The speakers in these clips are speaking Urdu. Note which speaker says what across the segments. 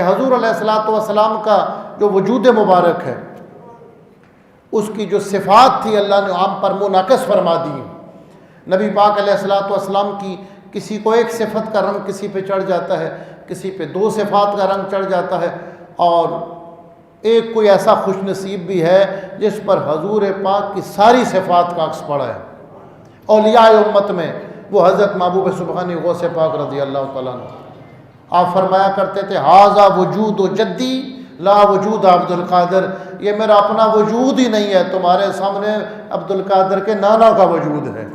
Speaker 1: حضور علیہ الصلوۃ والسلام کا جو وجود مبارک ہے، اس کی جو صفات تھی اللہ نے عام پر منعکس فرما دی۔ نبی پاک علیہ الصلوۃ والسلام کی کسی کو ایک صفت کا رنگ کسی پہ چڑھ جاتا ہے، کسی پہ دو صفات کا رنگ چڑھ جاتا ہے، اور ایک کوئی ایسا خوش نصیب بھی ہے جس پر حضور پاک کی ساری صفات کا عکس پڑا ہے۔ اولیاء امت میں وہ حضرت محبوب سبحانی غوث پاک رضی اللہ تعالیٰ عنہ، آپ فرمایا کرتے تھے ھذا وجود جدی لا وجود عبد القادر، یہ میرا اپنا وجود ہی نہیں ہے، تمہارے سامنے عبد القادر کے نانا کا وجود ہے۔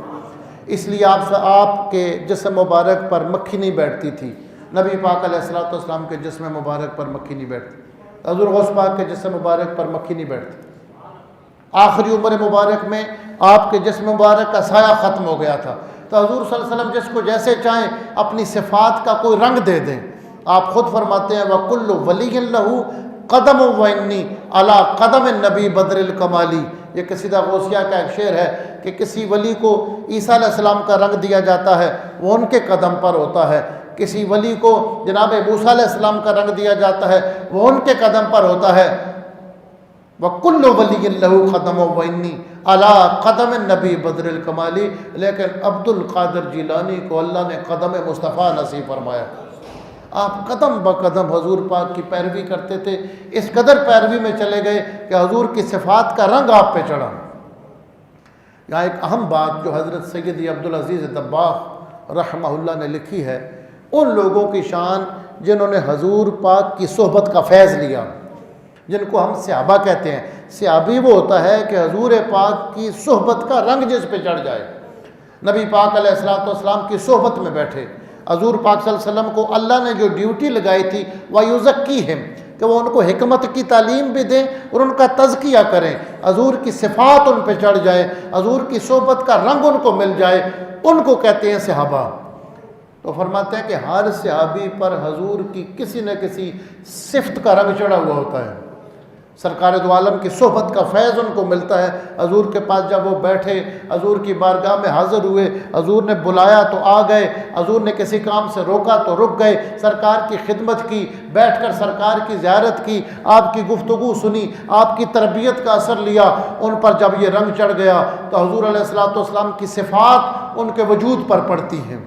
Speaker 1: اس لیے آپ کے جسم مبارک پر مکھی نہیں بیٹھتی تھی، نبی پاک علیہ الصلوۃ والسلام کے جسم مبارک پر مکھی نہیں بیٹھتی، حضور غوث پاک کے جسم مبارک پر مکھی نہیں بیٹھتی۔ آخری عمر مبارک میں آپ کے جسم مبارک کا سایہ ختم ہو گیا تھا، تو حضور صلی اللہ علیہ وسلم جس کو جیسے چاہیں اپنی صفات کا کوئی رنگ دے دیں۔ آپ خود فرماتے ہیں وَكُلُّ وَلِيٍّ لَهُ قدم وَإِنِّي عَلَىٰ قدم النبی بدر الکمالی، یہ قصیدہ غوثیہ کا ایک شعر ہے کہ کسی ولی کو عیسیٰ علیہ السلام کا رنگ دیا جاتا ہے، وہ ان کے قدم پر ہوتا ہے، کسی ولی کو جناب موسیٰ علیہ السلام کا رنگ دیا جاتا ہے، وہ ان کے قدم پر ہوتا ہے۔ وَكُلُّ وَلِيٍّ لَهُ قدم وَإِنِّي عَلَىٰ قدم النبی بدر الکمالی، لیکن عبد القادر جیلانی کو اللہ نے قدم مصطفیٰ نصیب فرمایا۔ آپ قدم بقدم حضور پاک کی پیروی کرتے تھے، اس قدر پیروی میں چلے گئے کہ حضور کی صفات کا رنگ آپ پہ چڑھا۔ یہاں ایک اہم بات جو حضرت سیدی عبدالعزیز دباغ رحمہ اللہ نے لکھی ہے، ان لوگوں کی شان جنہوں نے حضور پاک کی صحبت کا فیض لیا، جن کو ہم صحابہ کہتے ہیں۔ صحابی وہ ہوتا ہے کہ حضور پاک کی صحبت کا رنگ جس پہ چڑھ جائے، نبی پاک علیہ الصلوۃ والسلام کی صحبت میں بیٹھے۔ حضور پاک صلی اللہ علیہ وسلم کو اللہ نے جو ڈیوٹی لگائی تھی وَيُزَكِّيهِمْ، کہ وہ ان کو حکمت کی تعلیم بھی دیں اور ان کا تزکیہ کریں، حضور کی صفات ان پہ چڑھ جائے، حضور کی صحبت کا رنگ ان کو مل جائے، ان کو کہتے ہیں صحابہ۔ تو فرماتے ہیں کہ ہر صحابی پر حضور کی کسی نہ کسی صفت کا رنگ چڑھا ہوا ہوتا ہے، سرکار دو عالم کی صحبت کا فیض ان کو ملتا ہے۔ حضور کے پاس جب وہ بیٹھے، حضور کی بارگاہ میں حاضر ہوئے، حضور نے بلایا تو آ گئے، حضور نے کسی کام سے روکا تو رک گئے، سرکار کی خدمت کی، بیٹھ کر سرکار کی زیارت کی، آپ کی گفتگو سنی، آپ کی تربیت کا اثر لیا، ان پر جب یہ رنگ چڑھ گیا تو حضور علیہ الصلوۃ والسلام کی صفات ان کے وجود پر پڑتی ہیں۔